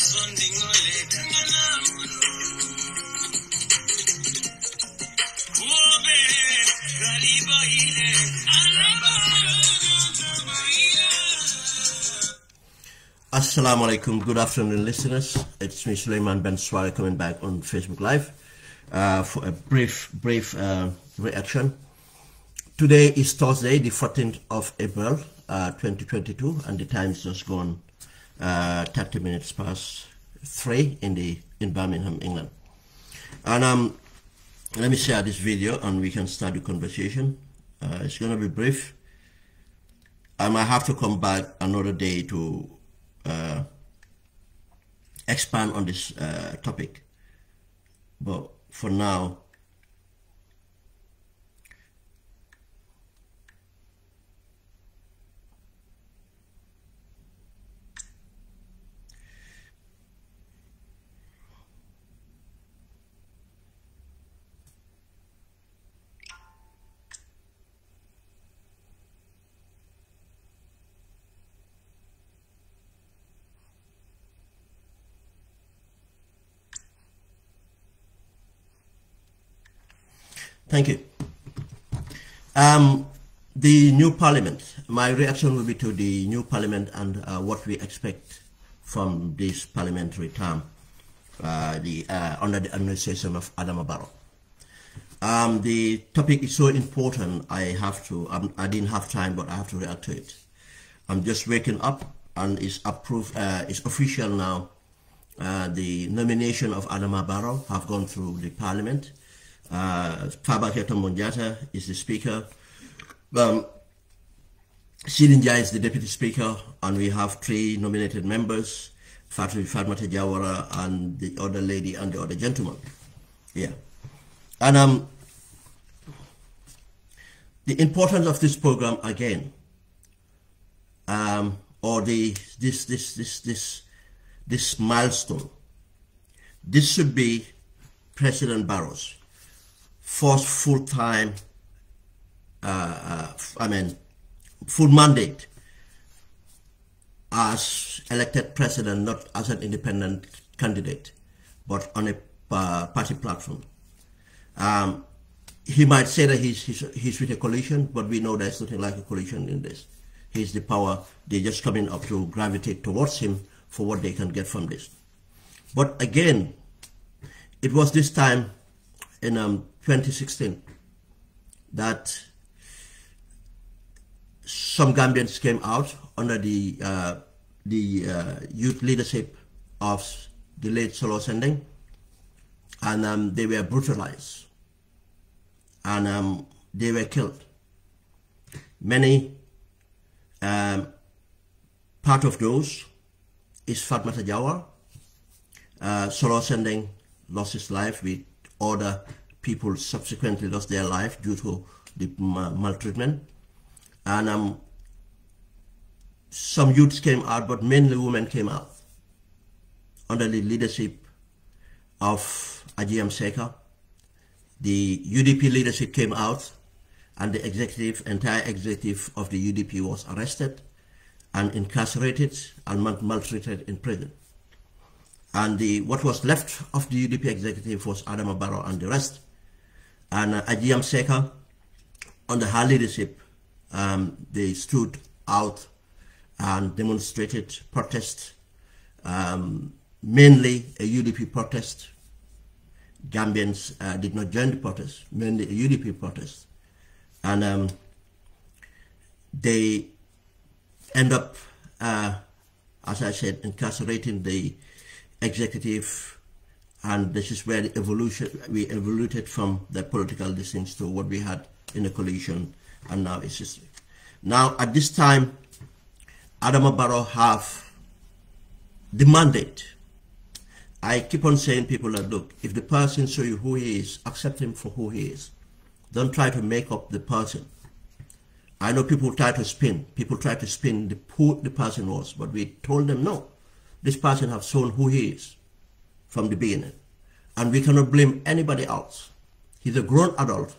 Assalamu alaikum, good afternoon listeners. It's me Suleiman Ben Swari coming back on Facebook Live for a brief reaction. Today is Thursday, the 14th of April 2022, and the time is just gone 30 minutes past 3 in Birmingham, England. And let me share this video and we can start the conversation. It's going to be brief. I might have to come back another day to expand on this topic, but for now thank you. The new parliament, my reaction will be to the new parliament and what we expect from this parliamentary term under the administration of Adama Barrow. The topic is so important, I didn't have time, but I have to react to it. I'm just waking up and it's approved, it's official now. The nomination of Adama Barrow have gone through the parliament. Fabakary Tombong is the speaker. Silinja is the deputy speaker, and we have 3 nominated members: Fatmata Jawara and the other lady and the other gentleman. Yeah, and the importance of this program again, or this milestone. This should be President Barrow's first full-time, full mandate as elected president, not as an independent candidate, but on a party platform. He might say that he's with a coalition, but we know there's nothing like a coalition in this. He's the power. They're just coming up to gravitate towards him for what they can get from this. But again, it was this time in 2016 that some Gambians came out under the youth leadership of the late Solo Sending, and they were brutalized and they were killed. Many, part of those is Fatmata Jawara. Solo Sending lost his life. With other people subsequently lost their life due to the maltreatment, and some youths came out, but mainly women came out under the leadership of 𝐭𝐴. The UDP leadership came out, and the entire executive of the UDP was arrested and incarcerated and maltreated in prison. And what was left of the UDP executive was Adama Barrow and the rest. And 𝐭𝐴, under her leadership, they stood out and demonstrated protest, mainly a UDP protest. Gambians did not join the protest, mainly a UDP protest. And they end up, as I said, incarcerating the executive, and this is where we evoluted from the political distance to what we had in the coalition, and now it's history. Now at this time, Adama Barrow have the mandate. I keep on saying people that, look, if the person show you who he is, accept him for who he is. Don't try to make up the person. I know people try to spin who the person was, but we told them no. This person has shown who he is from the beginning, and we cannot blame anybody else. He's a grown adult,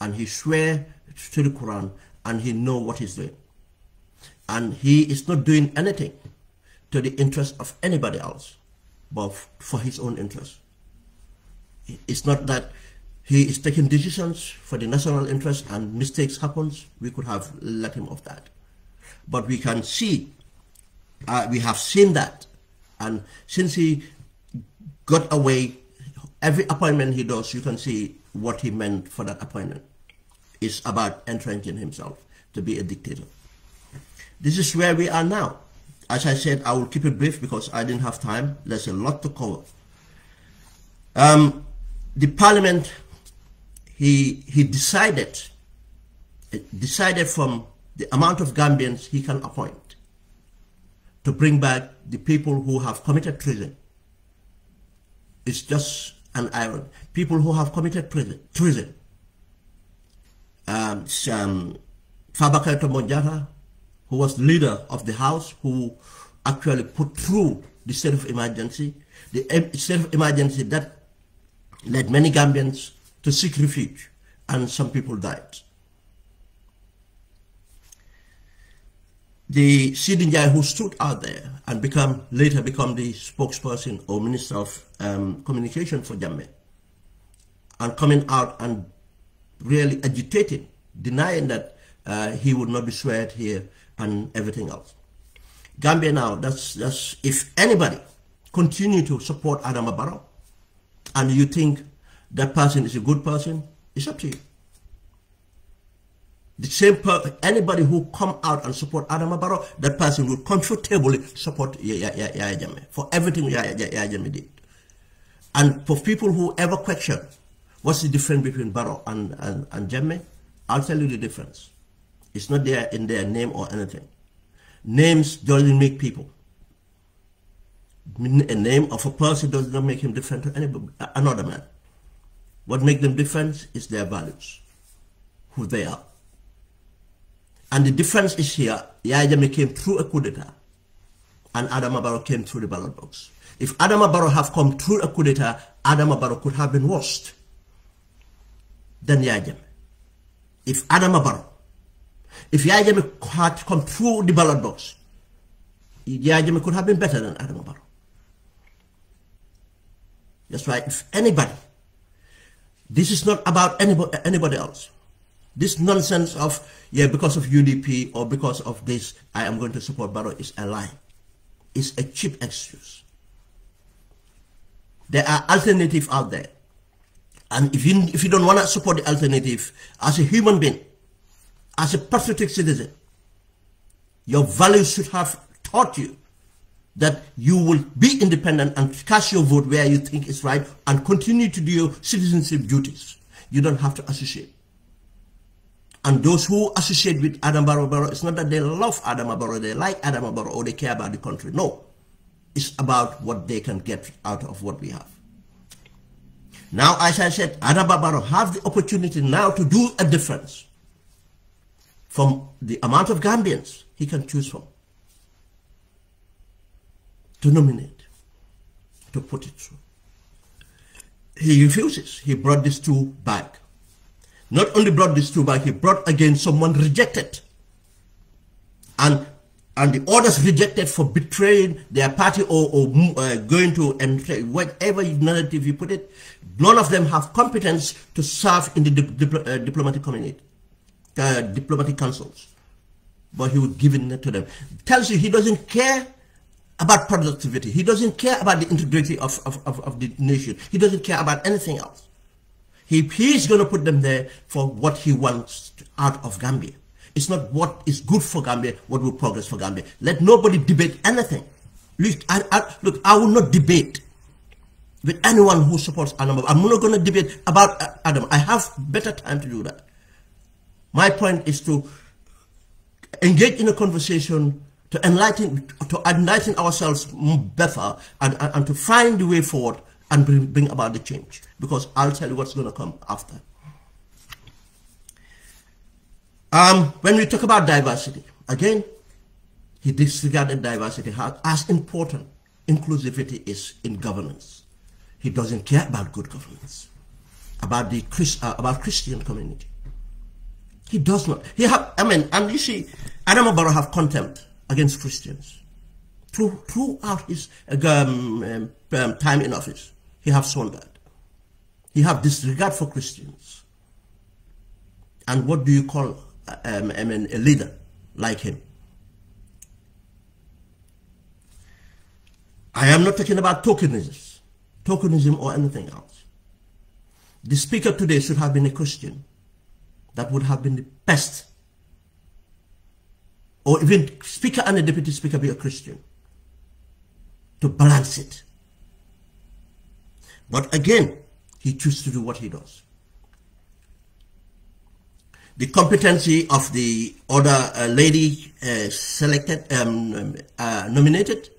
and he swear to the Quran, and he know what he's doing. And he is not doing anything to the interest of anybody else. but for his own interest. It's not that he is taking decisions for the national interest and mistakes happens. We could have let him off that. But we can see, we have seen that. And since he got away, every appointment he does, you can see what he meant for that appointment. It's about entrenching himself to be a dictator. This is where we are now. As I said, I will keep it brief because I didn't have time. There's a lot to cover. The parliament, he decided from the amount of Gambians he can appoint to bring back the people who have committed treason. It's just an irony. People who have committed treason. Fabakary Tombong, who was leader of the House, who actually put through the state of emergency, the state of emergency that led many Gambians to seek refuge, and some people died. The 𝐶𝐸, who stood out there and later become the spokesperson or Minister of Communication for Jammeh, and coming out and really agitating, denying that he would not be sworn here and everything else. Gambia now, that's if anybody continue to support Adama Barrow and you think that person is a good person, it's up to you. The same anybody who come out and support Adama Barrow, that person will comfortably support Yahya Jammeh for everything Yahya Jammeh did. And for people who ever question what's the difference between Barrow and Jammeh, I'll tell you the difference. It's not there in their name or anything. Names doesn't make people. A name of a person does not make him different to another man. What makes them different is their values, who they are. And the difference is here, Yahya Jammeh came through a coup d'etat, and Adama Barrow came through the ballot box. If Adama Barrow have come through a coup d'etat, Adama Barrow could have been worse than Yahya Jammeh. If Yahya Jammeh had come through the ballot box, Yahya Jammeh could have been better than Adama Barrow. That's why if anybody, this is not about anybody else. This nonsense of, yeah, because of UDP or because of this, I am going to support Barrow is a lie. It's a cheap excuse. There are alternatives out there. And if you don't want to support the alternative, as a human being, as a patriotic citizen, your values should have taught you that you will be independent and cast your vote where you think is right and continue to do your citizenship duties. You don't have to associate. And those who associate with Adama Barrow, it's not that they love Adama Barrow, they like Adama Barrow, or they care about the country. No. It's about what they can get out of what we have. Now, as I said, Adama Barrow have the opportunity now to do a difference from the amount of Gambians he can choose from, to nominate, to put it through. He refuses. He brought these two back. Not only brought these two back, he brought again someone rejected. And the others rejected for betraying their party or going to, and whatever narrative you put it, none of them have competence to serve in the diplomatic community, diplomatic councils. But he would give it to them. Tells you he doesn't care about productivity. He doesn't care about the integrity of the nation. He doesn't care about anything else. He's going to put them there for what he wants out of Gambia. It's not what is good for Gambia, what will progress for Gambia. Let nobody debate anything. Look, I will not debate with anyone who supports Adama. I'm not going to debate about Adam. I have better time to do that. My point is to engage in a conversation to enlighten ourselves better and to find the way forward and bring about the change. Because I'll tell you what's going to come after. When we talk about diversity, again, he disregarded diversity as important inclusivity is in governance. He doesn't care about good governance, about the Christian community. He does not. And you see, Adama Barrow have contempt against Christians. throughout his time in office. He have shown that. He have disregard for Christians. And what do you call a leader like him? I am not talking about tokenism or anything else. The speaker today should have been a Christian. That would have been the best. Or even speaker and a deputy speaker be a Christian, to balance it. But again, he chooses to do what he does. The competency of the other lady selected, nominated,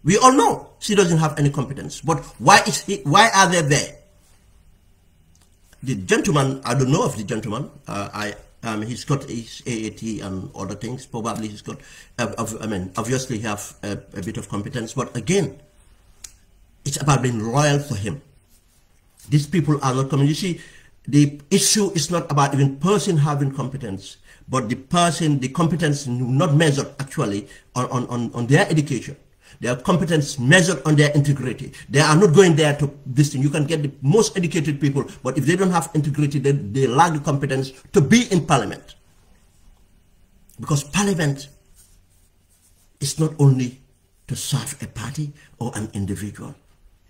we all know she doesn't have any competence. But why are they there? The gentleman, I don't know of the gentleman. He's got his AAT and other things. Probably he's got, obviously he have a bit of competence. But again, it's about being loyal for him. These people are not coming. You see, the issue is not about even person having competence, but the competence not measured actually on their education. Their competence measured on their integrity. They are not going there to this thing. You can get the most educated people, but if they don't have integrity, they lack the competence to be in parliament. Because parliament is not only to serve a party or an individual.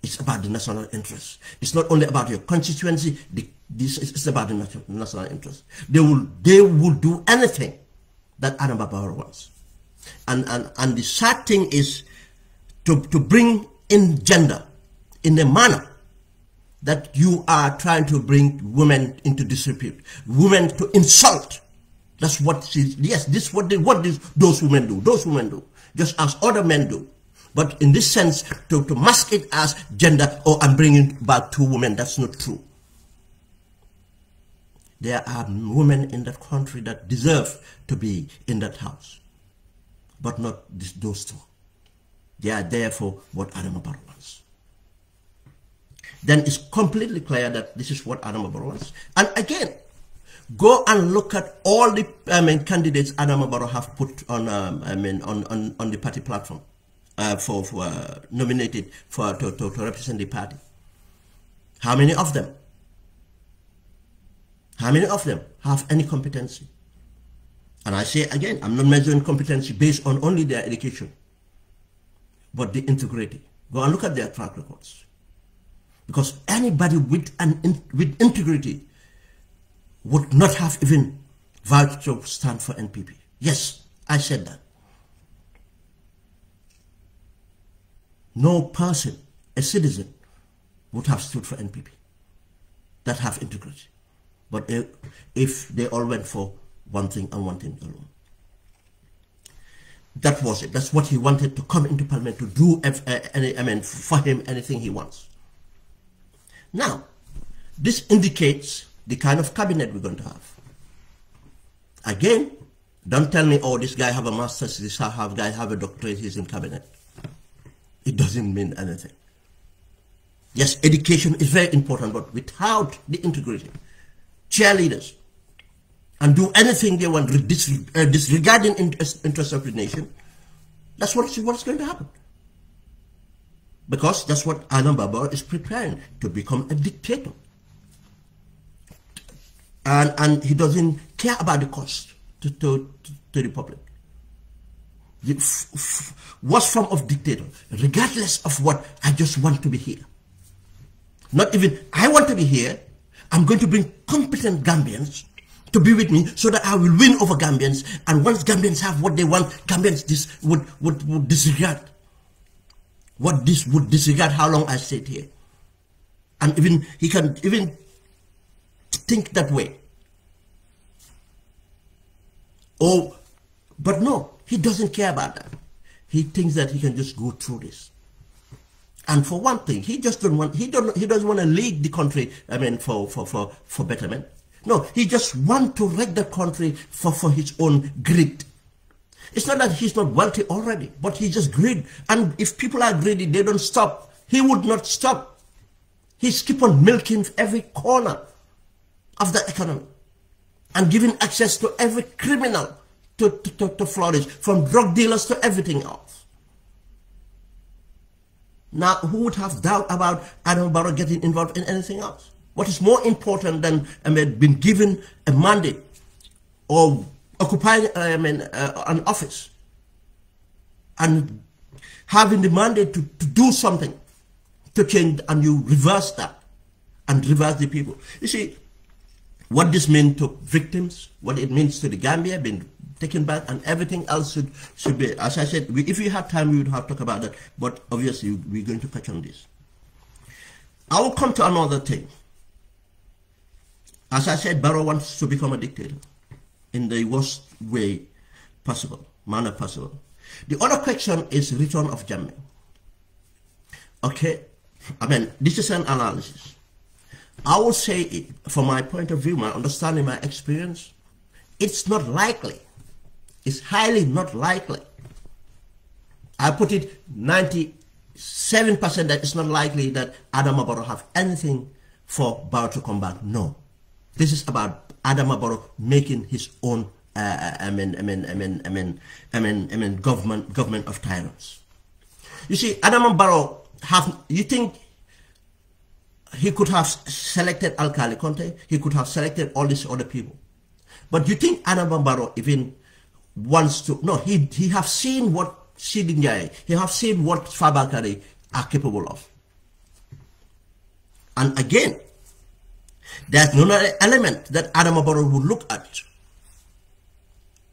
It's about the national interest. It's not only about your constituency. It's about the national interest. They will do anything that Adama Barrow wants. And the sad thing is to bring in gender in a manner that you are trying to bring women into disrepute, women to insult. That's what those women do. Those women do, just as other men do. But in this sense, to mask it as gender or I'm bringing back two women, that's not true. There are women in that country that deserve to be in that house, but not those two. They are there for what Adama Barrow wants. Then it's completely clear that this is what Adama Barrow wants. And again, go and look at all the candidates Adama Barrow have put on on the party platform for nominated to represent the party. How many of them? How many of them have any competency? And I say again, I'm not measuring competency based on only their education, but the integrity. Go and look at their track records. Because anybody with integrity would not have even vowed to stand for NPP. Yes, I said that. No person, a citizen, would have stood for NPP that have integrity. But if they all went for one thing and one thing alone. That was it. That's what he wanted to come into parliament to do. For him, anything he wants. Now, this indicates the kind of cabinet we're going to have. Again, don't tell me, oh, this guy have a master's, this guy have a doctorate, he's in cabinet. It doesn't mean anything. Yes, education is very important, but without the integrity, cheerleaders, and do anything they want disregarding interests of the nation, that's what's going to happen. Because that's what Adama Barrow is preparing, to become a dictator. And he doesn't care about the cost to the public. The worst form of dictator, regardless of what, I just want to be here. Not even, I want to be here, I'm going to bring competent Gambians to be with me so that I will win over Gambians, and once Gambians have what they want, Gambians would disregard. What this would disregard how long I stayed here. And even he can even think that way. Oh, but no, he doesn't care about that. He thinks that he can just go through this. And for one thing, he doesn't want to lead the country, for betterment. No, he just wants to wreck the country for his own greed. It's not that he's not wealthy already, but he's just greedy. And if people are greedy, they don't stop. He would not stop. He's keep on milking every corner of the economy and giving access to every criminal to flourish, from drug dealers to everything else. Now, who would have doubt about Adam Barrow getting involved in anything else? What is more important than being given a mandate or occupying an office and having the mandate to do something to change, and you reverse that and reverse the people? You see, what this means to victims, what it means to the Gambia, being taken back, and everything else should be, as I said, if we had time, we would have to talk about that, but obviously we're going to touch on this. I will come to another thing. As I said, Barrow wants to become a dictator in the worst way possible, manner possible. The other question is return of Jammeh. Okay, this is an analysis. I will say it, from my point of view, my understanding, my experience, it's not likely. It's highly not likely. I put it 97% that it's not likely that Adam Barrow have anything for Barrow to come back. No. This is about Adam Barrow making his own government of tyrants. You see, Adam Barrow you think he could have selected Alkali Conte, he could have selected all these other people. But you think Adam Barrow even wants to? No, he have seen what 𝐶𝐞 𝐍𝐞𝐰, he have seen what Fabakary are capable of. And again, there's no other element that Adam Barrow would look at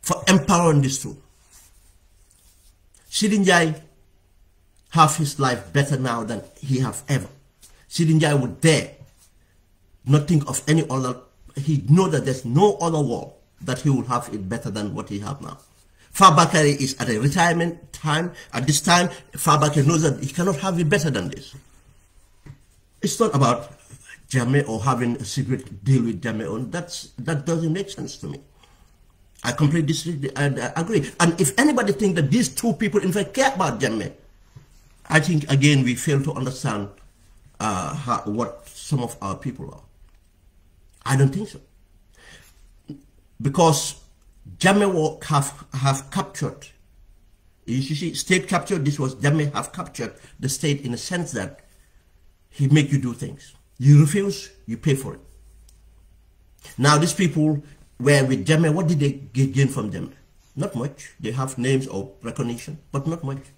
for empowering this tool. 𝐶𝐞 𝐍𝐞𝐰 have his life better now than he have ever. 𝐶𝐞 𝐍𝐞𝐰 would dare not think of any other. He know that there's no other world that he will have it better than what he have now. Fabakary is at a retirement time. At this time, Fabakary knows that he cannot have it better than this. It's not about Jammeh or having a secret deal with Jammeh. That doesn't make sense to me. I completely agree. And if anybody thinks that these two people in fact care about Jammeh, I think again we fail to understand what some of our people are. I don't think so. Because Jammeh have captured, you see, state captured, this was Jammeh have captured the state in a sense that he make you do things. You refuse, you pay for it. Now these people were with Jammeh, what did they gain from Jammeh? Not much. They have names or recognition, but not much.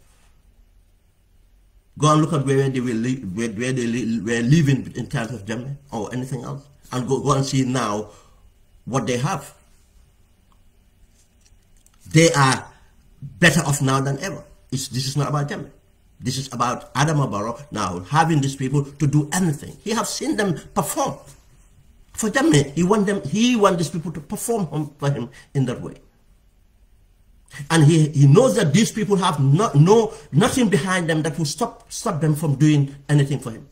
Go and look at where they were living in terms of Jammeh or anything else, and go and see now what they have. They are better off now than ever. This is not about Jammeh. This is about Adam Barrow now having these people to do anything. He have seen them perform. For Jammeh, he want these people to perform for him in that way. And he knows that these people have nothing behind them that will stop them from doing anything for him.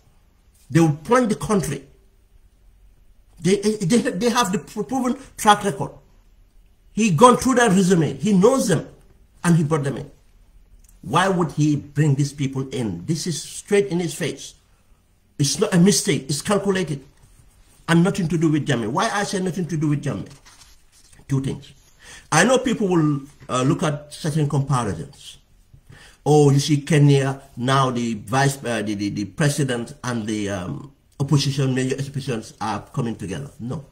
They will plunge the country. They have the proven track record. He gone through their resume. He knows them, and he brought them in. Why would he bring these people in? This is straight in his face. It's not a mistake. It's calculated, and nothing to do with Jammeh. Why I say nothing to do with Jammeh? Two things. I know people will look at certain comparisons. Oh, you see Kenya, now the the president and the opposition, major oppositions are coming together. No.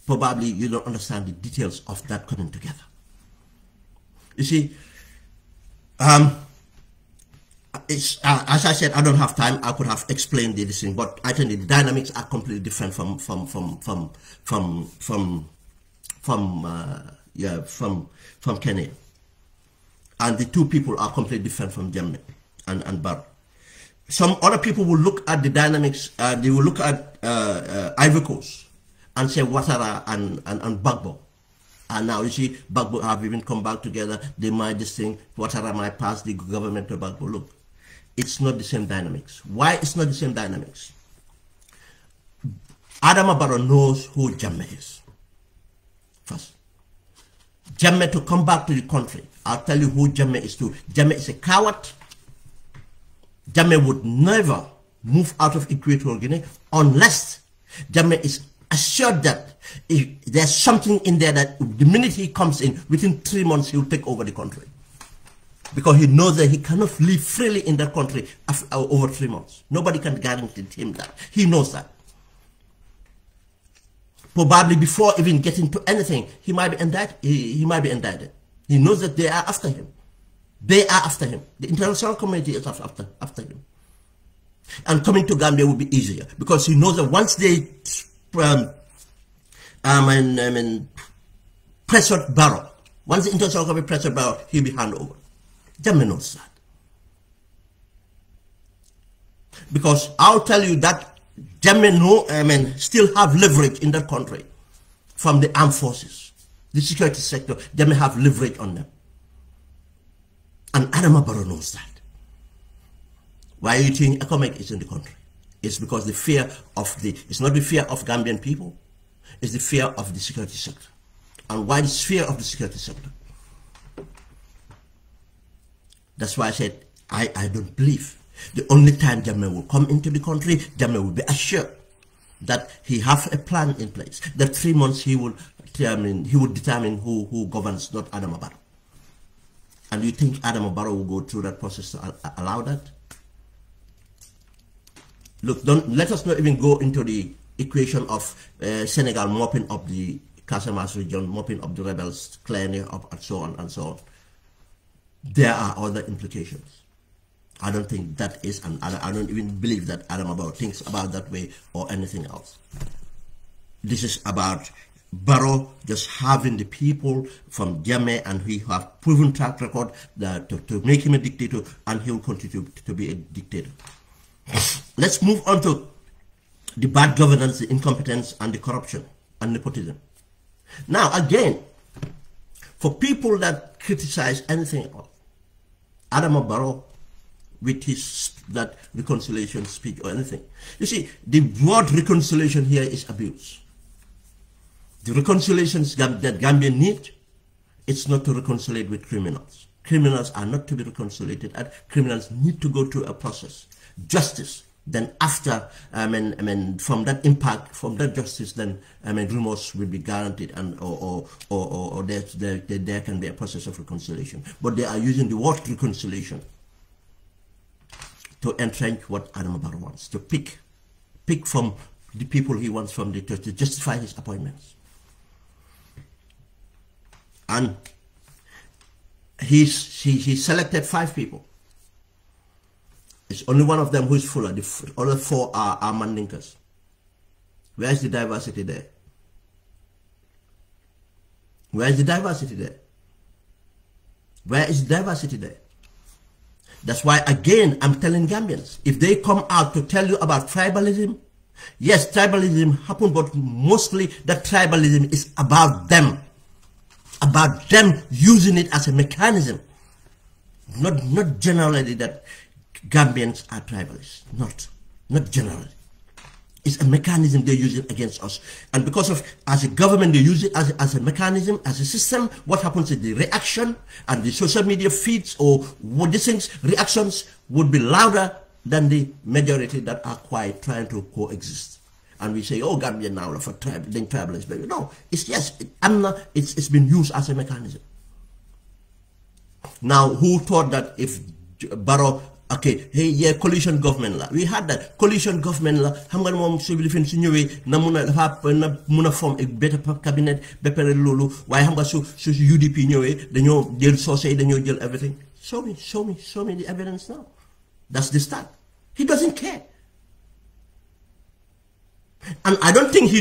Probably you don't understand the details of that coming together. You see, as I said, I don't have time. I could have explained this thing, but I think the dynamics are completely different from Kenya, and the two people are completely different from Jammeh and Barrow. Some other people will look at the dynamics. They will look at Ivory Coast and say Ouattara and Gbagbo. And now you see Gbagbo have even come back together. They might this thing. Ouattara might pass the government to Gbagbo. Look, it's not the same dynamics. Why it's not the same dynamics? Adam Barrow knows who Jammeh is. First, Jammeh to come back to the country. I'll tell you who Jammeh is too. Jammeh is a coward. Jammeh would never move out of Equatorial Guinea unless Jammeh is assured that if there's something in there that the minute he comes in, within 3 months, he'll take over the country. Because he knows that he cannot live freely in that country after, over 3 months. Nobody can guarantee him that. He knows that. Probably before even getting to anything, he might be indicted. He might be indicted. He knows that they are after him. They are after him. The international community is after him. And coming to Gambia will be easier because he knows that once they pressure Barrow, once the international community pressure Barrow, he'll be handed over. Jammeh knows that. Because I'll tell you that Jammeh still have leverage in that country from the armed forces, the security sector. Jammeh have leverage on them. And Adama Barrow knows that. Why you think economic is in the country? It's because the fear of it's not the fear of Gambian people, it's the fear of the security sector. And why the fear of the security sector? That's why I said, I don't believe. The only time Jammeh will come into the country, Jammeh will be assured that he have a plan in place. That 3 months he will determine who governs, not Adama Barrow. And you think Adama Barrow will go through that process to allow that? Look, let us not even go into the equation of Senegal mopping up the Casamance region, mopping up the rebels, clearing up, and so on and so on. There are other implications. I don't think that is, and I don't even believe that Adama Barrow thinks about that way or anything else. This is about Barrow just having the people from Jammeh, and he have proven track record that to make him a dictator, and he will continue to be a dictator. Let's move on to the bad governance, the incompetence, and the corruption and nepotism. Now, again, for people that criticize anything else, Adama Barrow, with his that reconciliation speech or anything, you see, the word reconciliation here is abuse. The reconciliations that Gambia need, it's not to reconcile with criminals. Criminals are not to be reconciled, and criminals need to go through a process. Justice. Then after, from that impact, from that justice, then remorse will be guaranteed, and or there can be a process of reconciliation. But they are using the word reconciliation to entrench what Adama Barrow wants, to pick from the people he wants from the church to justify his appointments. And he selected 5 people. It's only one of them who is fuller. The other 4 are Mandinkas. Where is the diversity there? Where is the diversity there? Where is the diversity there? That's why, again, I'm telling Gambians, if they come out to tell you about tribalism, yes, tribalism happened, but mostly that tribalism is about them using it as a mechanism, not generally that Gambians are tribalists, not generally. It's a mechanism they're using against us. And because of, as a government, they use it as a mechanism, as a system, what happens is the reaction and the social media feeds or what these things, reactions would be louder than the majority that are quiet, trying to coexist. And we say, oh, Gambia now for tribalists. But no, it's yes, it's been used as a mechanism. Now, who thought that if Barrow, okay, hey, yeah, coalition government la. We had that coalition government la. Xam nga mom civil defense ñëwé na mëna form a better cabinet bepere lolu waye xam nga su UDP ñëwé dañoo jël sosé dañoo jël everything. Show me the evidence now. That's the start. He doesn't care. And I don't think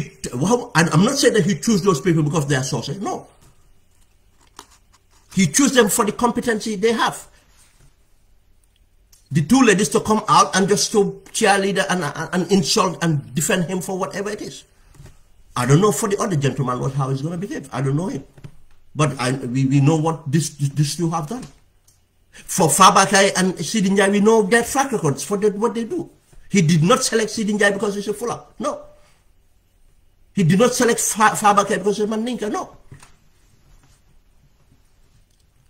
I'm not saying that he chose those people because they are sources. No. He chose them for the competency they have. The 2 ladies to come out and just to cheerleader and insult and defend him for whatever it is. I don't know for the other gentleman how he's going to behave. I don't know him. But we know what these 2 have done. For Fabakary and Sidi Njie, we know their track records for what they do. He did not select Sidi Njie because he's a fuller. No. He did not select Fabakary because he's a Mandinka. No.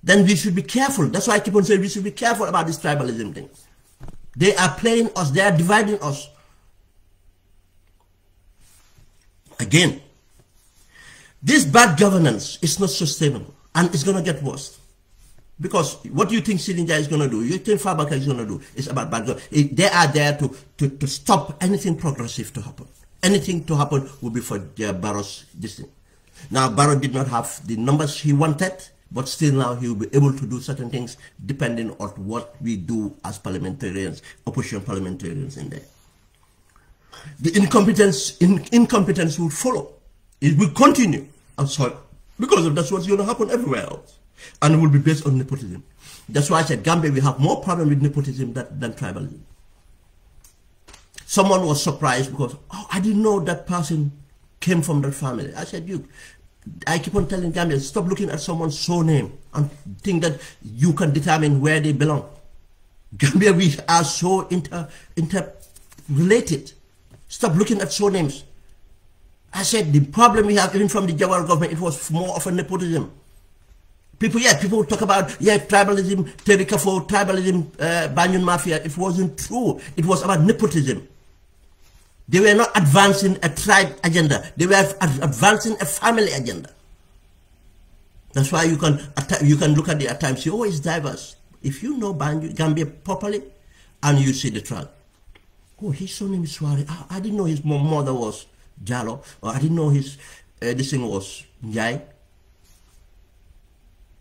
Then we should be careful. That's why I keep on saying we should be careful about this tribalism thing. They are playing us. They are dividing us. Again, this bad governance is not sustainable, and it's going to get worse. Because what do you think Silinja is going to do? You think Fabaka is going to do? It's about bad. They are there to stop anything progressive to happen. Anything to happen will be for their Barrow's destiny. Now, Barrow did not have the numbers he wanted, but still now he will be able to do certain things depending on what we do as parliamentarians, opposition parliamentarians in there. The incompetence will follow. It will continue. I'm sorry. Because that's what's going to happen everywhere else. And it will be based on nepotism. That's why I said Gambia, we have more problem with nepotism than tribalism. Someone was surprised because, oh, I didn't know that person came from that family. I said, I keep on telling Gambians, stop looking at someone's surname and think that you can determine where they belong. Gambia, we are so interrelated. Stop looking at surnames. I said the problem we have even from the Jawara government, it was more of a nepotism. People talk about, tribalism, Terikafo, tribalism, Banyan Mafia. It wasn't true. It was about nepotism. They were not advancing a tribe agenda. They were advancing a family agenda. That's why you can look at it at times, say, oh, it's diverse. If you know Gambia properly and you see the tribe, oh, his surname is Swari. I didn't know his mother was Jalo, or I didn't know his this thing was Njai.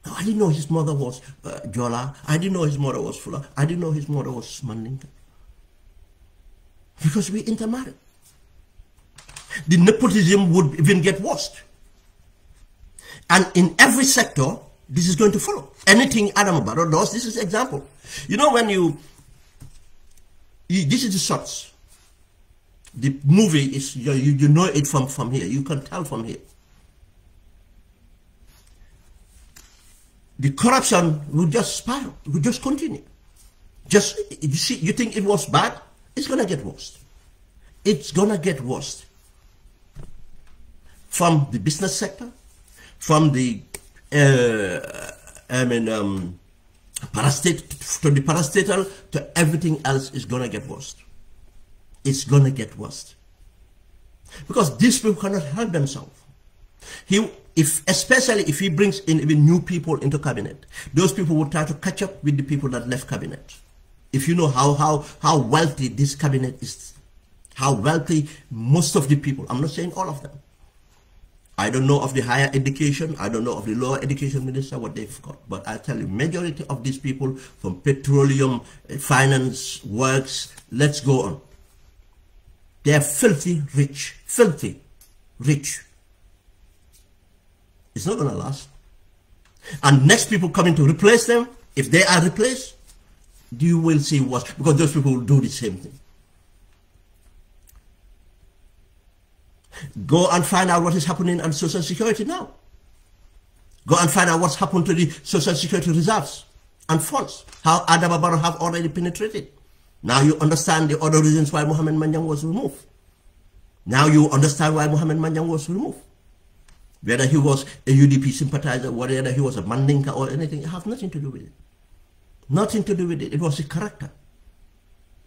I didn't know his mother was Jola. I didn't know his mother was Fula. I didn't know his mother was Mandinka. Because we intermarried. The nepotism would even get worse. And in every sector, this is going to follow. Anything Adam Barrow does, this is an example. You know, when this is the shots. The movie is, you know it from here. You can tell from here. The corruption will just spiral, will just continue. Just, you think it was bad? It's going to get worse. It's going to get worse. From the business sector, from the parastatal to everything else is going to get worse. It's going to get worse. Because these people cannot help themselves. Especially if he brings in even new people into cabinet, those people will try to catch up with the people that left cabinet. If you know how wealthy this cabinet is, how wealthy most of the people, I'm not saying all of them. I don't know of the higher education, I don't know of the lower education minister, what they've got. But I tell you, majority of these people from petroleum, finance, works, let's go on. They're filthy rich, filthy rich. It's not going to last. And next people coming to replace them, if they are replaced, you will see what, because those people will do the same thing. Go and find out what is happening on Social Security now. Go and find out what's happened to the Social Security reserves and funds. How Adama Barrow have already penetrated. Now you understand the other reasons why Mohamed Manjang was removed. Now you understand why Mohamed Manjang was removed. Whether he was a UDP sympathizer, whether he was a Mandinka or anything, it has nothing to do with it. Nothing to do with it. It was his character.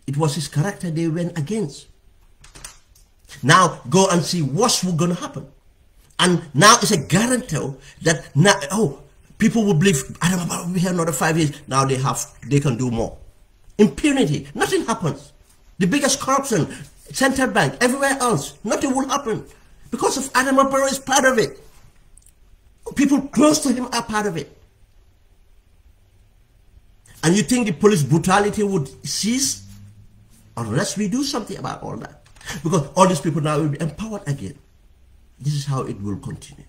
It was his character they went against. Now go and see what's going to happen. And now it's a guarantee that now, people will believe Adam Barrow will be here another 5 years. Now they can do more. Impunity. Nothing happens. The biggest corruption, central bank, everywhere else, nothing will happen. Because of Adam Barrow is part of it. People close to him are part of it. And you think the police brutality would cease unless we do something about all that? Because all these people now will be empowered again. This is how it will continue.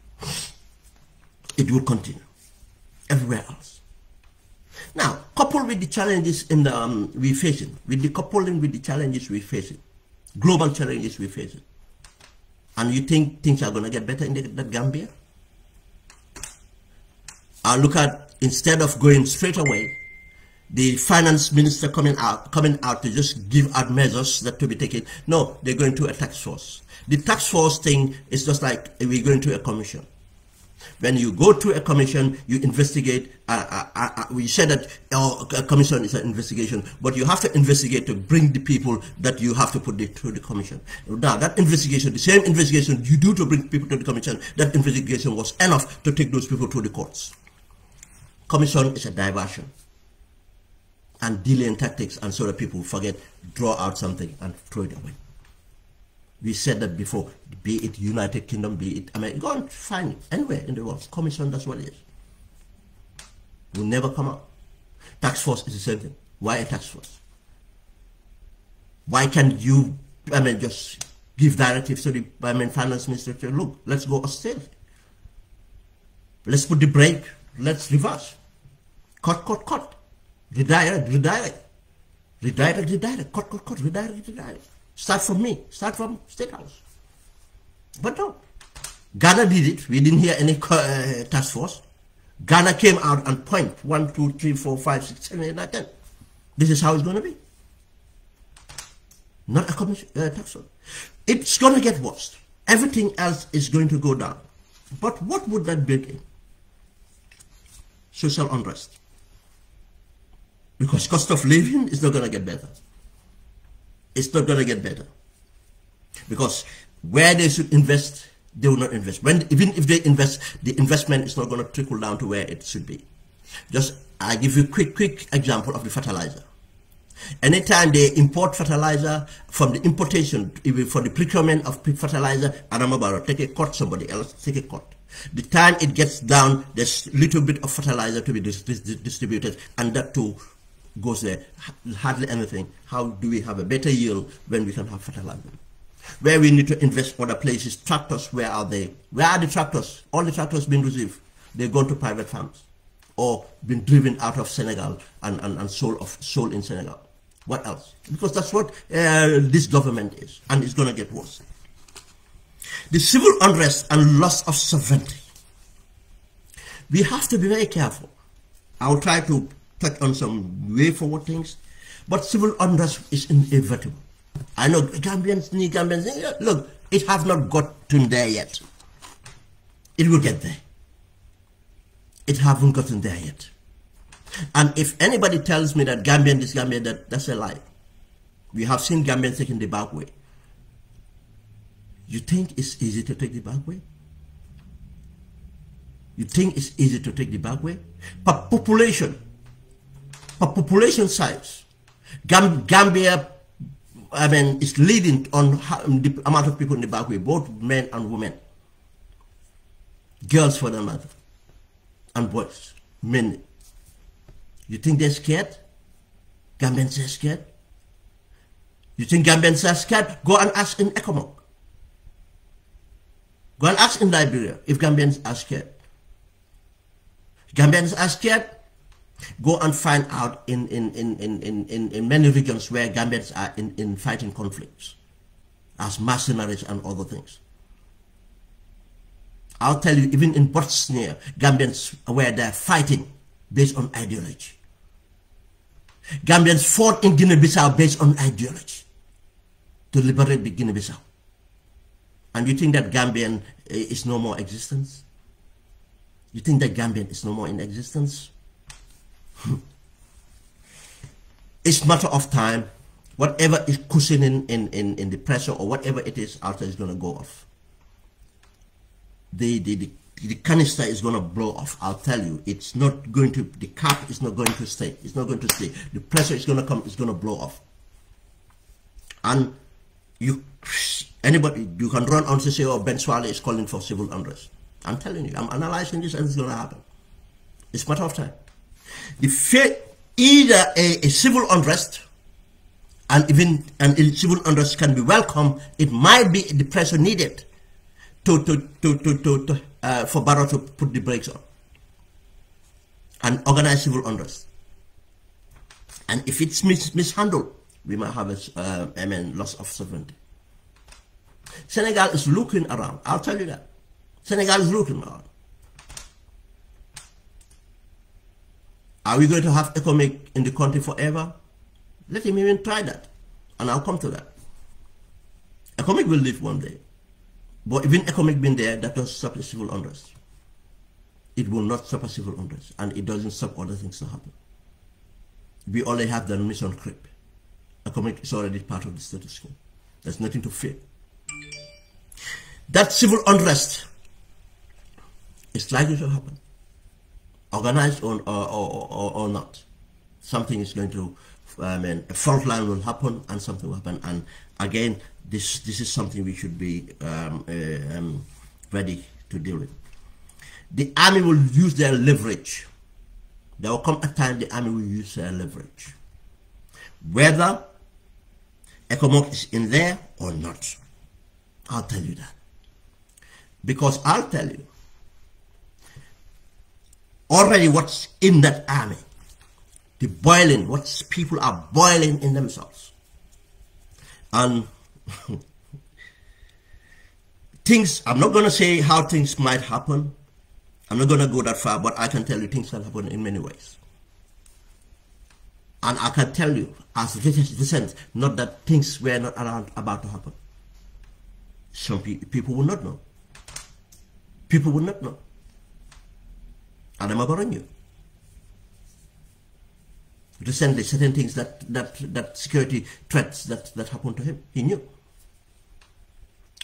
It will continue everywhere else. Now, coupled with the challenges we're facing, coupling with the challenges we're facing, global challenges we're facing, and you think things are going to get better in the Gambia? Look at, instead of going straight away, the finance minister coming out to just give out measures that to be taken. No, they're going to a tax force. The tax force thing is just like we're going to a commission. When you go to a commission, you investigate. We said that a commission is an investigation, but you have to investigate to bring the people that you have to put through the commission. Now, that investigation, the same investigation you do to bring people to the commission, that investigation was enough to take those people to the courts. Commission is a diversion and delaying tactics, and so that people forget, draw out something and throw it away. We said that before, be it United Kingdom, be it America, go and find it anywhere in the world. Commission, that's what it is. Will never come out. Tax force is the same thing. Why a tax force? Why can't you, just give directives to the, finance minister to look, let's go austerity. Let's put the brake, let's reverse. Cut. Redirect. Cut. Redirect. Start from me. Start from State House. But no. Ghana did it. We didn't hear any task force. Ghana came out and point 1, 2, 3, 4, 5, 6, 7, 8, 9, 10. This is how it's going to be. Not a commission, tax force. It's going to get worse. Everything else is going to go down. But what would that bring in? Social unrest. Because cost of living is not going to get better. It's not going to get better. Because where they should invest, they will not invest. Even if they invest, the investment is not going to trickle down to where it should be. I give you a quick example of the fertilizer. Anytime they import fertilizer, from the importation, even for the procurement of fertilizer, Adamabaro, take a cut, somebody else take a cut. The time it gets down, there's a little bit of fertilizer to be distributed, and that too goes there. Hardly anything. How do we have a better yield when we can have fertilizer? Where we need to invest other places, tractors, where are they? Where are the tractors? All the tractors being received, they've gone to private farms or been driven out of Senegal and sold in Senegal. What else? Because that's what this government is, and it's going to get worse. The civil unrest and loss of sovereignty. We have to be very careful. I'll try to touch on some way forward things, but civil unrest is inevitable. I know Gambians need. Look, it has not got to there yet. It will get there. It haven't gotten there yet. And if anybody tells me that Gambian this, Gambian that, that's a lie. We have seen Gambians taking the back way. You think it's easy to take the back way? You think it's easy to take the back way? Per population size, Gambia, is leading on the amount of people in the back way, both men and women. Girls for that matter. And boys, men. You think they're scared? Gambians are scared? You think Gambians are scared? Go and ask in 𝐭𝐿. Go and ask in Liberia if Gambians are scared. Gambians are scared. Go and find out in many regions where Gambians are in fighting conflicts as mercenaries and other things. I'll tell you, even in Bosnia, Gambians where they're fighting based on ideology. Gambians fought in Guinea-Bissau based on ideology to liberate the Guinea-Bissau. And you think that Gambian is no more existence? You think that Gambian is no more in existence? It's a matter of time. Whatever is cushioning in the pressure or whatever it is, after is going to go off. The canister is going to blow off. I'll tell you, it's not going to, the cap is not going to stay. It's not going to stay. The pressure is going to come, it's going to blow off. And anybody, you can run on to say, oh, Ben Swale is calling for civil unrest. I'm telling you, I'm analyzing this and it's going to happen. It's a matter of time. Either a civil unrest, and even civil unrest can be welcome, it might be the pressure needed for Barrow to put the brakes on and organize civil unrest. And if it's mishandled, we might have a loss of sovereignty. Senegal is looking around. I'll tell you that. Senegal is looking around. Are we going to have 𝐭𝐿 in the country forever? Let him even try that. And I'll come to that. 𝐭𝐿 will live one day. But even 𝐭𝐿 being there, that doesn't stop the civil unrest. It will not stop a civil unrest. And it doesn't stop other things to happen. We already have the mission creep. 𝐭𝐿 is already part of the status quo. There's nothing to fear. That civil unrest is likely to happen. organized or not. Something is going to, a fault line will happen and something will happen. And again, this is something we should be ready to deal with. The army will use their leverage. There will come a time the army will use their leverage. Whether ECOMOG is in there or not, I'll tell you that. Because I'll tell you, already what's in that army, the boiling, what people are boiling in themselves. And things, I'm not going to say how things might happen. I'm not going to go that far, but I can tell you things can happen in many ways. And I can tell you, as recent, not that things were not about to happen. Some people will not know. People will not know. And I'm about you. Recently, certain things that security threats that happened to him, he knew.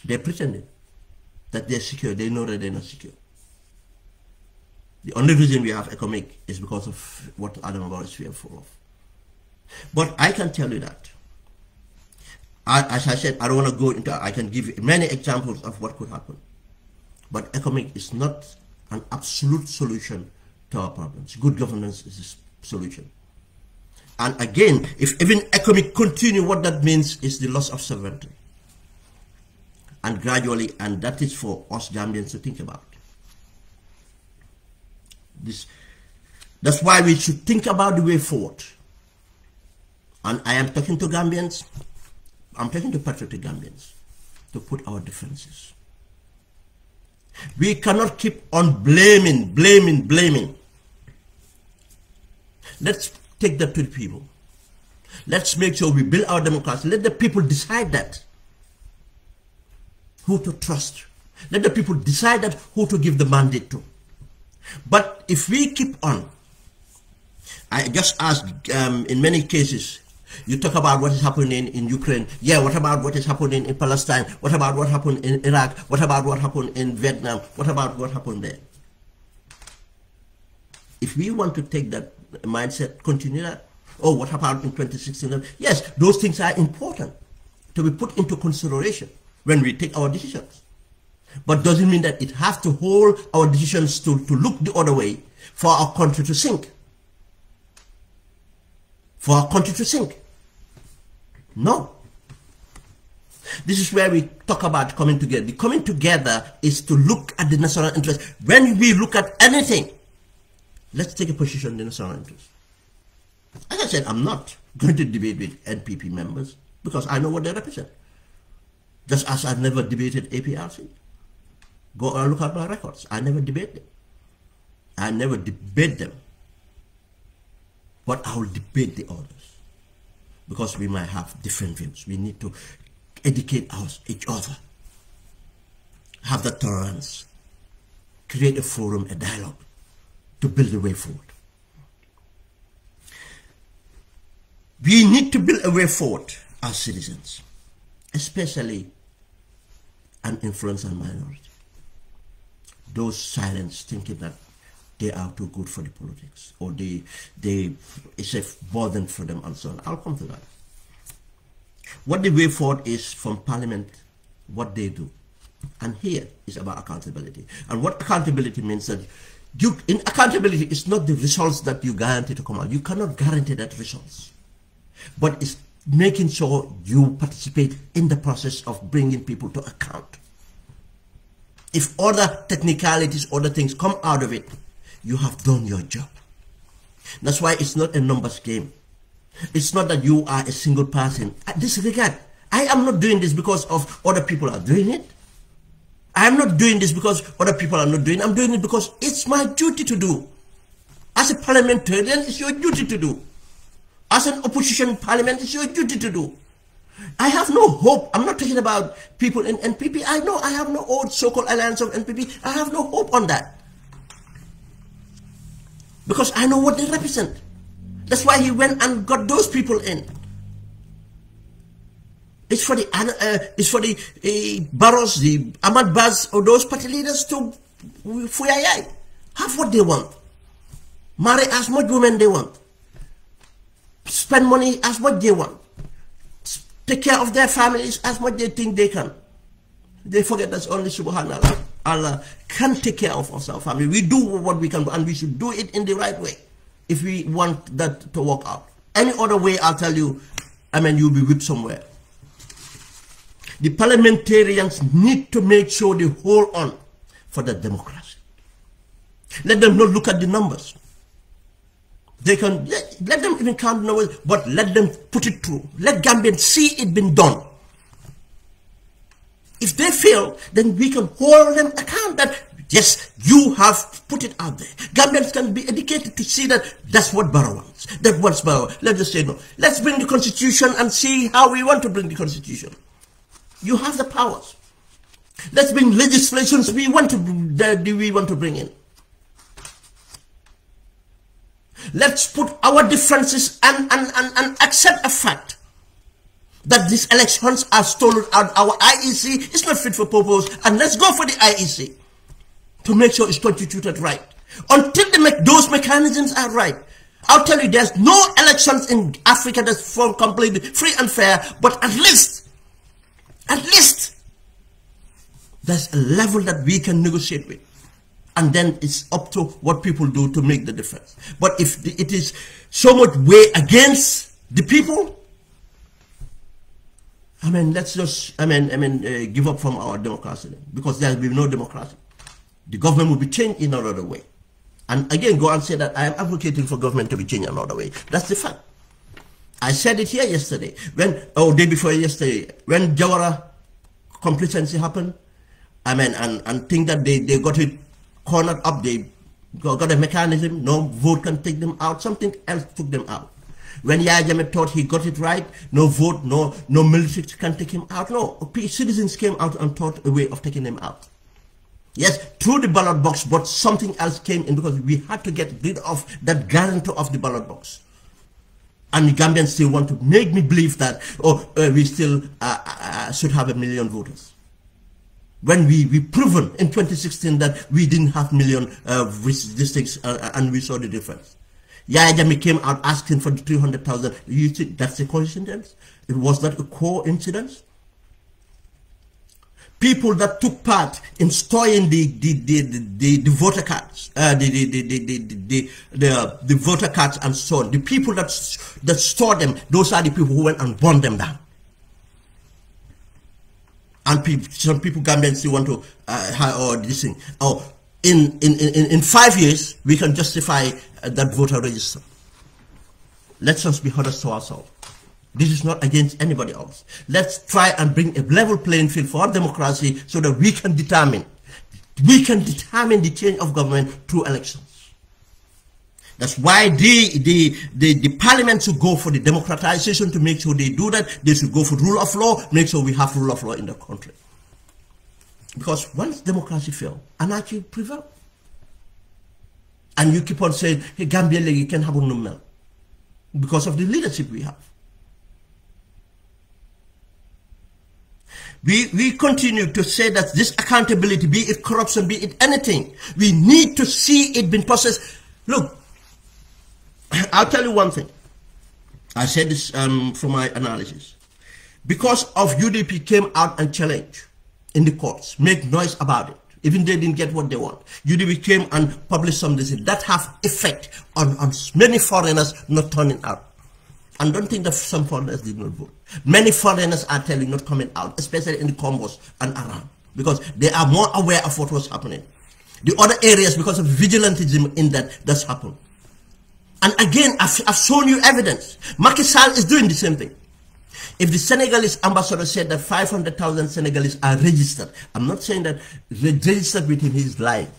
They pretended that they're secure. They know that they're not secure. The only reason we have ECOMOG is because of what Adam Abara is fearful of. But I can tell you that. As I said, I don't want to go into, I can give you many examples of what could happen. But ECOMOG is not an absolute solution to our problems. Good governance is a solution. And again, if even ECOMOG continue, what that means is the loss of sovereignty. And gradually, and that is for us Gambians to think about. That's why we should think about the way forward. And I am talking to Gambians, I'm talking to patriotic Gambians, to put our differences. We cannot keep on blaming. Let's take that to the people. Let's make sure we build our democracy. Let the people decide that. Who to trust. Let the people decide that who to give the mandate to. But if we keep on, I just asked, in many cases, you talk about what is happening in Ukraine. Yeah, what about what is happening in Palestine? What about what happened in Iraq? What about what happened in Vietnam? What about what happened there? If we want to take that mindset, continue that. Oh, what happened in 2016? Yes, those things are important to be put into consideration when we take our decisions. But doesn't mean that it has to hold our decisions to look the other way for our country to sink. For our country to sink. No. This is where we talk about coming together. The coming together is to look at the national interest. When we look at anything, let's take a position in the national interest. As I said, I'm not going to debate with NPP members because I know what they represent. Just as I've never debated APRC. Go and look at my records. I never debate them. I never debate them. But I will debate the others. Because we might have different views. We need to educate each other. Have that tolerance. Create a forum, a dialogue to build a way forward. We need to build a way forward as citizens, especially an influence and minority. Those silenced thinking that they are too good for the politics or it's a burden for them and so on. I'll come to that. What the way forward is from Parliament, what they do. And here is about accountability. And what accountability means that in accountability, it's not the results that you guarantee to come out. You cannot guarantee that results. But it's making sure you participate in the process of bringing people to account. If other technicalities, other things come out of it, you have done your job. That's why it's not a numbers game. It's not that you are a single person. Disregard. I am not doing this because of other people are doing it. I am not doing this because other people are not doing it. I'm doing it because it's my duty to do. As a parliamentarian, it's your duty to do. As an opposition parliament, it's your duty to do. I have no hope. I'm not talking about people in NPP. I know I have no old so-called alliance of NPP. I have no hope on that. Because I know what they represent. That's why he went and got those people in. It's for the Barros, the Ahmad Baz, or those party leaders to have what they want. marry as much women they want, spend money as much they want, take care of their families as much they think they can. They forget that only Subhanallah, Allah can take care of us, our family. We do what we can do, and we should do it in the right way if we want that to work out. Any other way, I'll tell you, you'll be whipped somewhere. The parliamentarians need to make sure they hold on for the democracy. Let them not look at the numbers. They can let them even count the numbers, but let them put it through. Let Gambians see it been done. If they fail, then we can hold them account that yes, you have put it out there. Gambians can be educated to see that that's what Barrow wants. That's what's Barrow. Let's just say no. Let's bring the constitution and see how we want to bring the constitution. You have the powers. Let's bring legislations we want to bring in. Let's put our differences and accept a fact that these elections are stolen and our IEC is not fit for purpose, and let's go for the IEC to make sure it's constituted right. Until they make those mechanisms are right, I'll tell you there's no elections in Africa that's completely free and fair, but at least there's a level that we can negotiate with. And then it's up to what people do to make the difference. But if it is so much way against the people, let's just, give up from our democracy, because there will be no democracy. The government will be changed in another way. And again, go and say that I am advocating for government to be changed another way. That's the fact. I said it here yesterday, day before yesterday, when Jawara complacency happened, and think that they got it cornered up, they got a mechanism, no vote can take them out, something else took them out. When Yahya Jammeh thought he got it right, no vote, no military can take him out. No, citizens came out and thought a way of taking him out. Yes, through the ballot box, but something else came in because we had to get rid of that guarantor of the ballot box. And the Gambians still want to make me believe that, we still should have 1 million voters. When we proven in 2016 that we didn't have million districts and we saw the difference. Yahya Jammeh came out asking for the 300,000. You think that's a coincidence? It was not a coincidence. People that took part in storing the voter cards, the voter cards and so on. The people that stored them, those are the people who went and burned them down. And some people Gambians still want to this thing. In 5 years we can justify that voter register. Let's just be honest to ourselves. This is not against anybody else. Let's try and bring a level playing field for our democracy so that we can determine the change of government through elections. That's why the parliament should go for the democratization. To make sure they do that, they should go for rule of law, make sure we have rule of law in the country. Because once democracy fails, anarchy prevails. And you keep on saying, hey, Gambia you can have a number because of the leadership we have. We continue to say that this accountability, be it corruption, be it anything, we need to see it being processed. Look, I'll tell you one thing. I said this from my analysis. Because of UDP came out and challenged in the courts, make noise about it, even they didn't get what they want. UDP came and published some decisions that have effect on many foreigners not turning out. And don't think that some foreigners did not vote. Many foreigners are telling not coming out, especially in the Combos and around, because they are more aware of what was happening. The other areas, because of vigilantism in that's happened. And again, I've shown you evidence. Macky Sall is doing the same thing. If the Senegalese ambassador said that 500,000 Senegalese are registered, I'm not saying that registered with him, he's lying.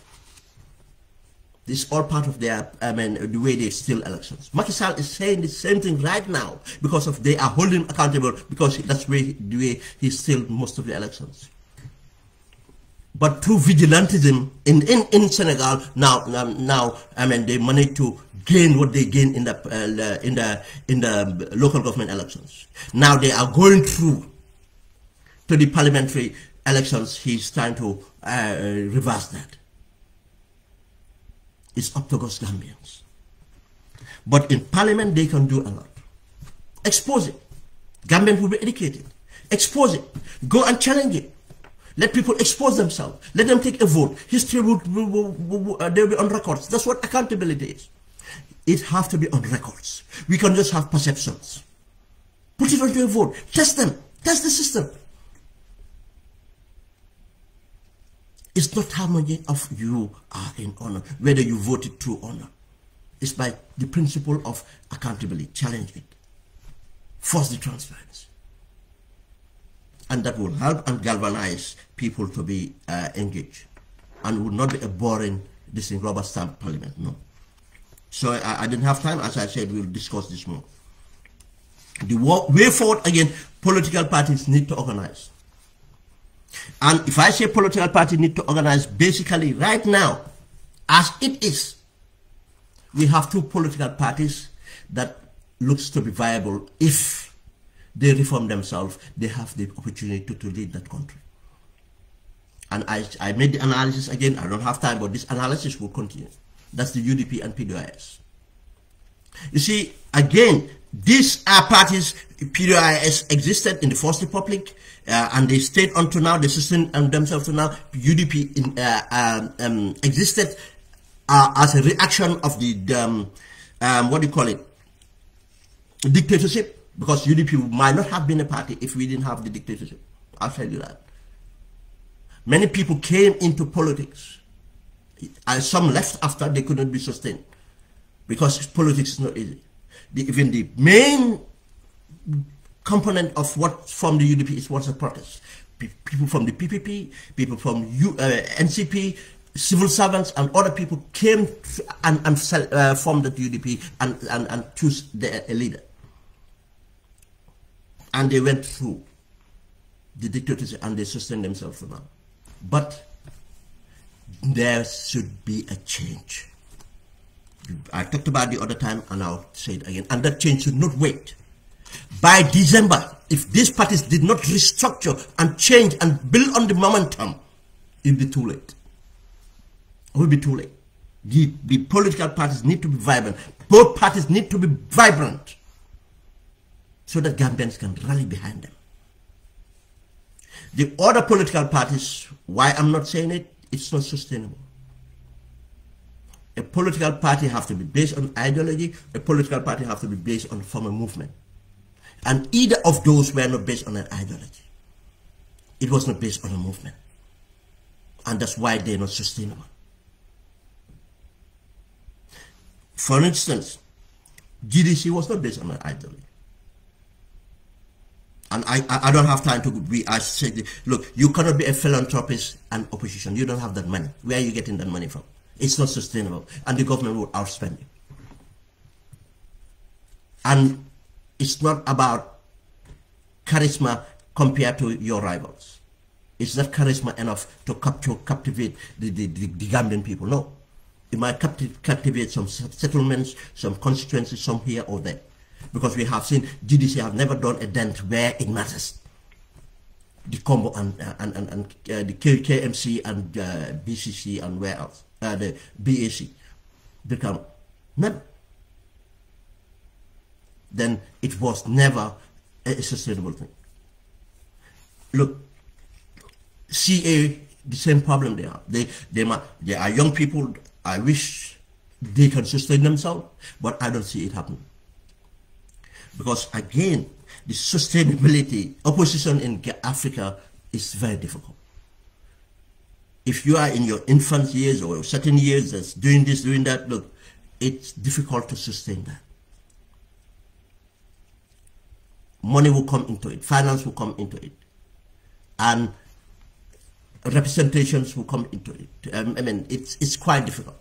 This is all part of their, the way they steal elections. Macky Sall is saying the same thing right now because of they are holding him accountable because that's the way he steals most of the elections. But through vigilantism in Senegal now, they manage to gain what they gain in the local government elections. Now they are going through to the parliamentary elections. He's trying to reverse that. It's up to us Gambians. But in parliament, they can do a lot. Expose it. Gambians will be educated. Expose it. Go and challenge it. Let people expose themselves. Let them take a vote. History will be on records. That's what accountability is. It has to be on records. We can just have perceptions. Put it onto a vote. Test them. Test the system. It's not how many of you are in honor, whether you voted through honor. It's by the principle of accountability. Challenge it. Force the transparency. And that will help and galvanize people to be engaged. And would not be a boring, rubber stamp parliament, no. So I didn't have time. As I said, we'll discuss this more. The way forward, again, political parties need to organize. And if I say political parties need to organize, basically right now, as it is, we have two political parties that looks to be viable. If they reform themselves, they have the opportunity to lead that country. And I made the analysis again. I don't have time, but this analysis will continue. That's the UDP and PDIS. You see, again, these are parties. PDIS existed in the First Republic, and they stayed until now. They sustained themselves to now. UDP existed as a reaction of the what do you call it? Dictatorship. Because UDP might not have been a party if we didn't have the dictatorship. I'll tell you that. Many people came into politics. And some left after they couldn't be sustained. Because politics is not easy. Even the main component of what formed the UDP was a protest. People from the PPP, people from NCP, civil servants and other people came and formed the UDP and chose a leader. And they went through the dictatorship and they sustained themselves for now. But there should be a change. I talked about the other time and I'll say it again. And that change should not wait. By December, if these parties did not restructure and change and build on the momentum, it will be too late. It will be too late. The political parties need to be vibrant. Both parties need to be vibrant so that Gambians can rally behind them. The other political parties, why I'm not saying it, it's not sustainable. A political party has to be based on ideology. A political party has to be based on form of movement. And either of those were not based on an ideology. It was not based on a movement. And that's why they're not sustainable. For instance, GDC was not based on an ideology. And I don't have time to be, I said, look, you cannot be a philanthropist and opposition. You don't have that money. Where are you getting that money from? It's not sustainable. And the government will outspend you. And it's not about charisma compared to your rivals. It's not charisma enough to captivate the Gambian people. No. It might captivate some settlements, some constituencies, some here or there. Because we have seen GDC have never done a dent where it matters. The combo and the KMC and BCC and where else? The BAC become never. Then it was never a sustainable thing. Look, CA, the same problem they have. They are young people. I wish they can sustain themselves, but I don't see it happening. Because again, the sustainability, opposition in Africa is very difficult. If you are in your infant years or certain years that's doing this, doing that, look, it's difficult to sustain that. Money will come into it, finance will come into it, and representations will come into it. I mean, it's quite difficult.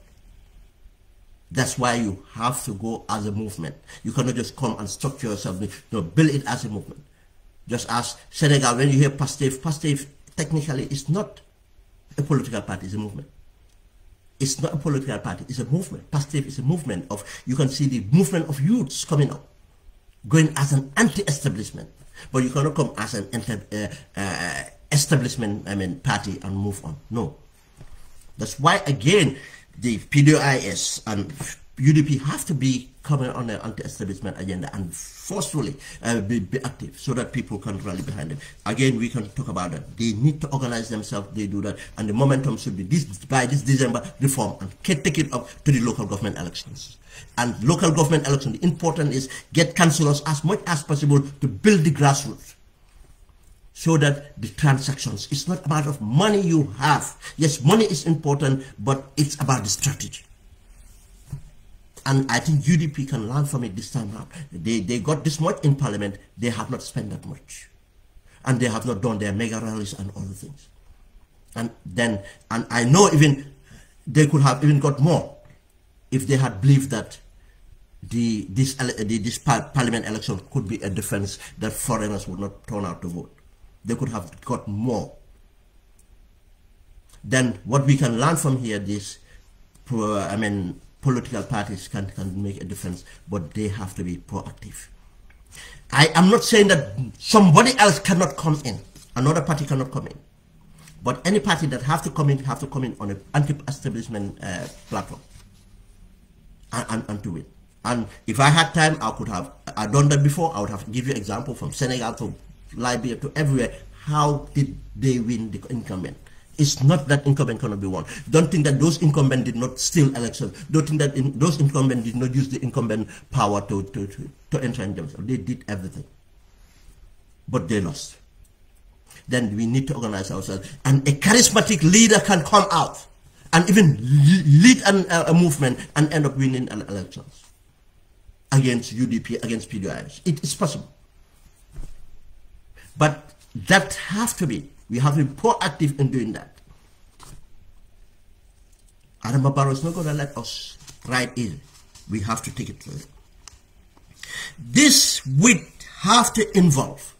That's why you have to go as a movement. You cannot just come and structure yourself. No, build it as a movement. Just as Senegal, when you hear PASTEF technically is not a political party, it's a movement. It's not a political party, it's a movement. PASTEF is a movement of, you can see the movement of youths coming up, going as an anti-establishment. But you cannot come as an establishment, party and move on. No. That's why, again, the PDIS and UDP have to be coming on an anti-establishment agenda and forcefully be active so that people can rally behind them. Again, we can talk about that. They need to organize themselves, they do that, and the momentum should be by this December reform and take it up to the local government elections. And local government elections, the important is get councillors as much as possible to build the grassroots so that the transactions, it's not a matter of money you have. Yes, money is important, but it's about the strategy. And I think UDP can learn from it this time out. They got this much in parliament, they have not spent that much. And they have not done their mega rallies and other things. And I know even they could have even got more if they had believed that this parliament election could be a defense that foreigners would not turn out to vote. They could have got more. Then what we can learn from here is, political parties can make a difference, but they have to be proactive. I am not saying that somebody else cannot come in, another party cannot come in, but any party that have to come in on an anti-establishment platform and to win. And if I had time, I could have done that before. I would have give you example from Senegal to Liberia to everywhere. How did they win the incumbent? It's not that incumbent cannot be won. Don't think that those incumbents did not steal elections. Don't think that those incumbents did not use the incumbent power to entrench themselves. They did everything. But they lost. Then we need to organize ourselves. And a charismatic leader can come out and even lead a movement and end up winning elections against UDP, against PDIs. It is possible. But that has to be, we have to be proactive in doing that. Adama Barrow is not going to let us ride in. We have to take it through. This would have to involve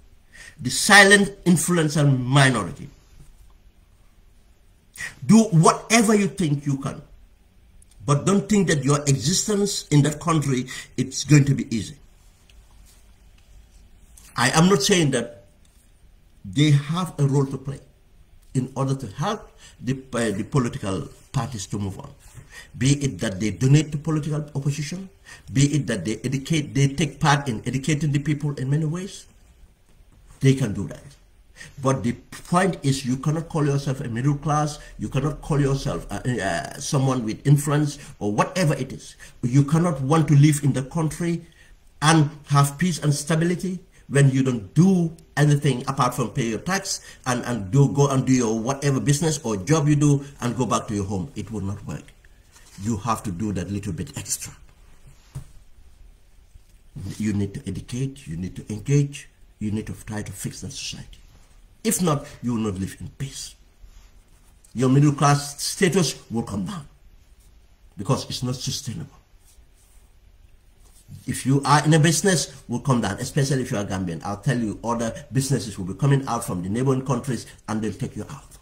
the silent influencer minority. Do whatever you think you can, but don't think that your existence in that country, it's going to be easy. I am not saying that they have a role to play in order to help the political parties to move on. Be it that they donate to political opposition, be it that they take part in educating the people in many ways, they can do that. But the point is, you cannot call yourself a middle class, you cannot call yourself someone with influence or whatever it is. You cannot want to live in the country and have peace and stability when you don't do anything apart from pay your tax and go and do your whatever business or job you do and go back to your home. It will not work. You have to do that little bit extra. You need to educate, you need to engage, you need to try to fix that society. If not, you will not live in peace. Your middle class status will come down because it's not sustainable. If you are in a business, will come down, especially if you are Gambian. I'll tell you, other businesses will be coming out from the neighboring countries and they'll take you out.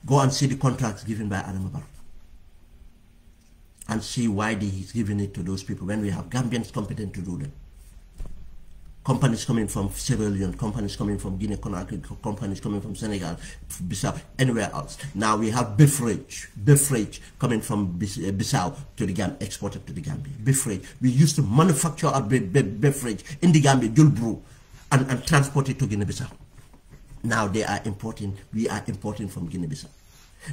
Go and see the contracts given by Adama Barrow and see why he's giving it to those people when we have Gambians competent to do them. Companies coming from Sierra Leone, companies coming from Guinea-Conakry, companies coming from Senegal, Bissau, anywhere else. Now we have beverage coming from Bissau to the Gambia, exported to the Gambia. Beverage. We used to manufacture our beverage in the Gambia, Julbru, and transport it to Guinea-Bissau. Now they are importing, we are importing from Guinea-Bissau.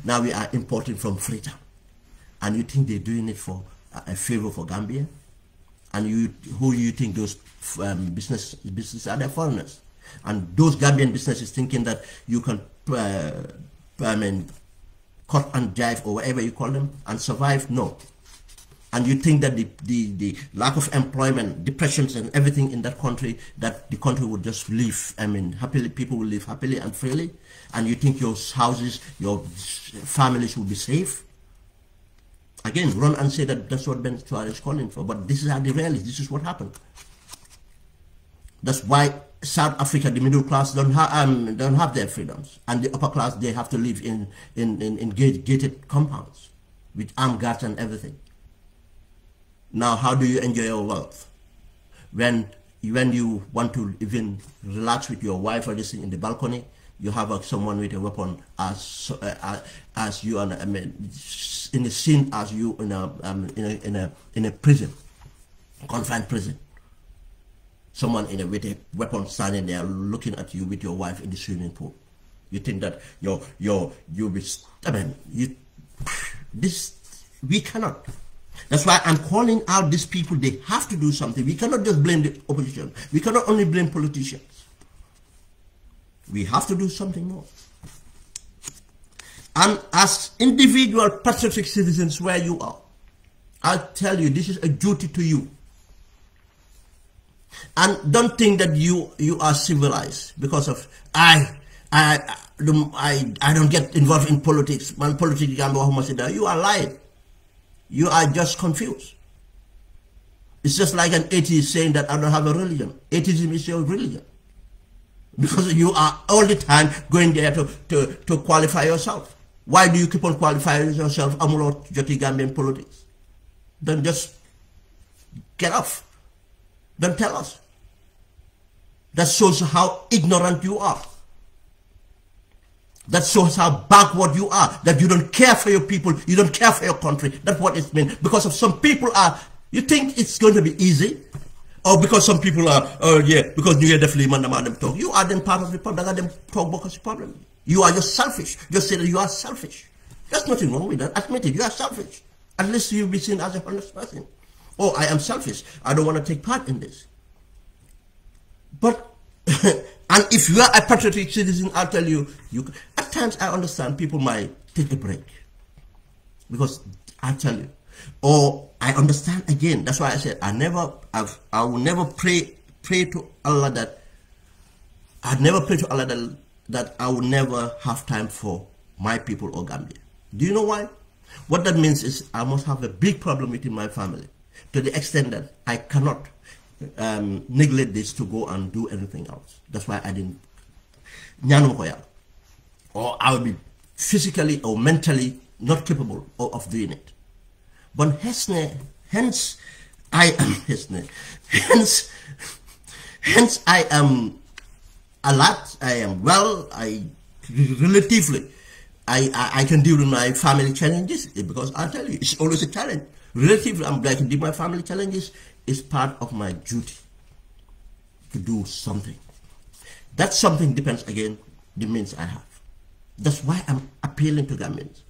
Now we are importing from Freetown. And you think they're doing it for a favor for Gambia? And who you think those businesses are? They're foreigners. And those Gambian businesses thinking that you can cut and jive or whatever you call them and survive? No. And you think that the lack of employment, depressions and everything in that country, that the country would just live, happily, people will live happily and freely? And you think your houses, your families will be safe? Again, run and say that that's what Ben Chua is calling for. But this is how the reality. This is what happened. That's why South Africa, the middle class, don't have their freedoms, and the upper class, they have to live in gated compounds with armed guards and everything. Now, how do you enjoy your wealth when you want to even relax with your wife or this thing in the balcony? You have someone with a weapon as you in the scene as you in a prison. confined prison. Someone with a weapon standing there looking at you with your wife in the swimming pool. You think that we cannot. That's why I'm calling out these people. They have to do something. We cannot just blame the opposition. We cannot only blame politicians. We have to do something more. And as individual patriotic citizens where you are, I'll tell you, this is a duty to you. And don't think that you are civilized because of I don't get involved in politics. Man, politics, you are lying. You are just confused. It's just like an atheist saying that I don't have a religion. Atheism is your religion. Because you are all the time going there to qualify yourself. Why do you keep on qualifying yourself? Amulo Joti Gambian politics. Then just get off. Don't tell us. That shows how ignorant you are. That shows how backward you are. That you don't care for your people. You don't care for your country. That's what it means. Because of some people you think it's going to be easy? Or because some people because you are definitely them talk. You are then part of the problem. Them talk because the problem. You are just selfish. Just say that you are selfish. There's nothing wrong with that. Admit it. You are selfish. At least you'll be seen as a honest person. Oh, I am selfish. I don't want to take part in this. But, and if you are a patriotic citizen, I'll tell you, at times I understand people might take a break. Because I'll tell you. Or I understand again. That's why I said I will never pray to Allah that that I will never have time for my people or Gambia. Do you know why? What that means is I must have a big problem within my family to the extent that I cannot neglect this to go and do anything else. That's why I didn't. Or I will be physically or mentally not capable of doing it. But hence I am alert, I am well, relatively I can deal with my family challenges, because I tell you, it's always a challenge. Relatively, I can deal with my family challenges. Is part of my duty to do something. That something depends again the means I have. That's why I'm appealing to Gambians.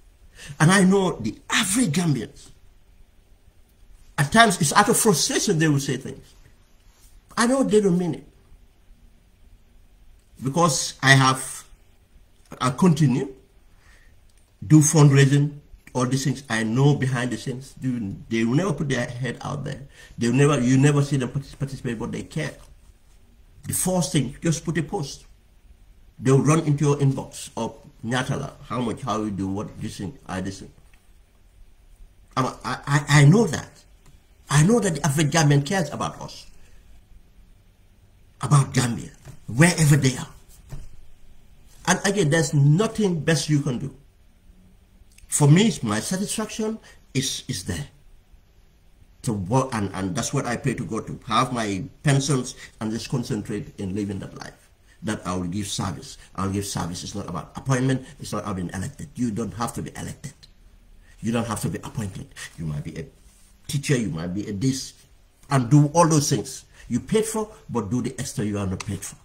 And I know the average Gambians, at times it's out of frustration they will say things. I know they don't mean it. Because I continue, do fundraising, all these things I know behind the scenes. They will never put their head out there. You never see them participate, but they care. The first thing, just put a post. They'll run into your inbox of Nyatala, how much, how you do, what this thing, this thing. I know that. I know that the average Gambian cares about us. About Gambia, wherever they are. And again, there's nothing best you can do. For me, my satisfaction is there. To work, and that's what I pray to God, to have my pensions and just concentrate in living that life. That I will give service. I will give service. It's not about appointment. It's not about being elected. You don't have to be elected. You don't have to be appointed. You might be a teacher. You might be a this, and do all those things you paid for, but do the extra you are not paid for.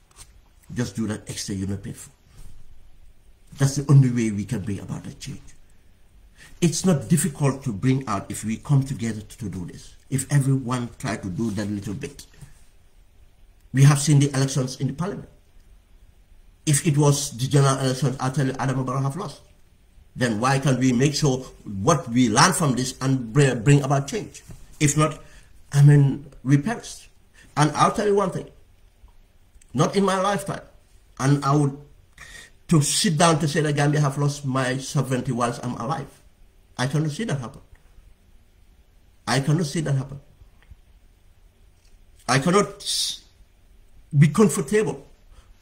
Just do that extra you're not paid for. That's the only way we can bring about a change. It's not difficult to bring out if we come together to do this. If everyone try to do that little bit. We have seen the elections in the parliament. If it was the general elections, I'll tell you, Adam Barrow have lost. Then why can't we make sure what we learn from this and bring about change? If not, we perished. And I'll tell you one thing. Not in my lifetime. And I would, to sit down to say that Gambia have lost my sovereignty whilst I'm alive. I cannot see that happen. I cannot see that happen. I cannot be comfortable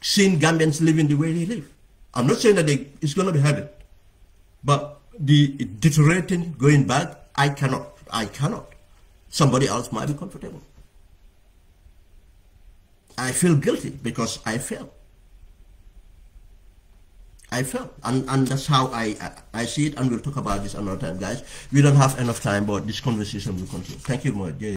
seeing Gambians living the way they live. I'm not saying that it's going to be heaven. But the deteriorating, going back, I cannot. Somebody else might be comfortable. I feel guilty because I failed. And that's how I see it, and we'll talk about this another time, guys. We don't have enough time, but this conversation will continue. Thank you, Moy.